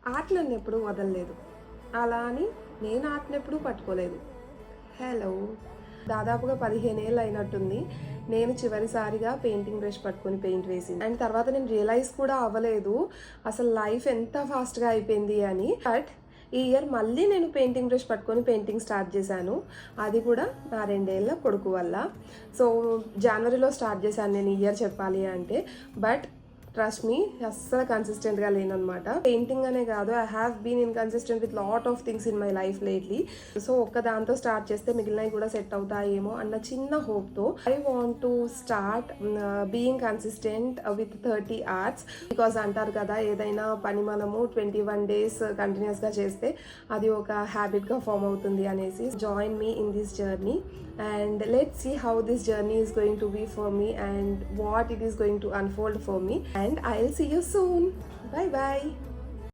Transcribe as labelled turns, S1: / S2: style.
S1: Art నన్ను ఎప్పుడూ వదలలేదు. అలా అని నేను ఆర్ట్‌ని ఎప్పుడూ పట్టుకోలేదు. హలో! దాదాపుగా 15 ఏళ్ళు అయినట్టుంది. నేను చివరిసారిగా పెయింటింగ్ బ్రష్ పట్టుకొని పెయింట్ వేసింది. అండ్ తర్వాత నేను రియలైజ్ కూడా అవ్వలేదు అసలు లైఫ్ ఎంత ఫాస్ట్‌గా అయిపోయింది అని. బట్ ఈ ఇయర్ మళ్ళీ నేను పెయింటింగ్ బ్రష్ పట్టుకొని పెయింటింగ్ స్టార్ట్ చేశాను. అది కూడా నా 2 ఏళ్ల కొడుకు వల్ల. సో జనవరిలో స్టార్ట్ చేశాను నేను ఈ ఇయర్ చెప్పాలి అంటే. బట్ ట్రస్ట్ మీ అస్సలు కన్సిస్టెంట్గా లేననమాట. పెయింటింగ్ అనే కాదు, I have been inconsistent with lot of things in my life lately. So ఒక్క దాంతో స్టార్ట్ చేస్తే మిగిలినవి కూడా సెట్ అవుతాయేమో అన్న చిన్న హోప్తో I want to start being consistent with 30 arts. Because అంటారు కదా, ఏదైనా పని మనము 21 days కంటిన్యూస్గా చేస్తే అది ఒక హ్యాబిట్గా ఫామ్ అవుతుంది అనేసి. Join me in this journey and let's see how this journey is going to be for me and what it is going to unfold for me, and I'll see you soon. Bye bye.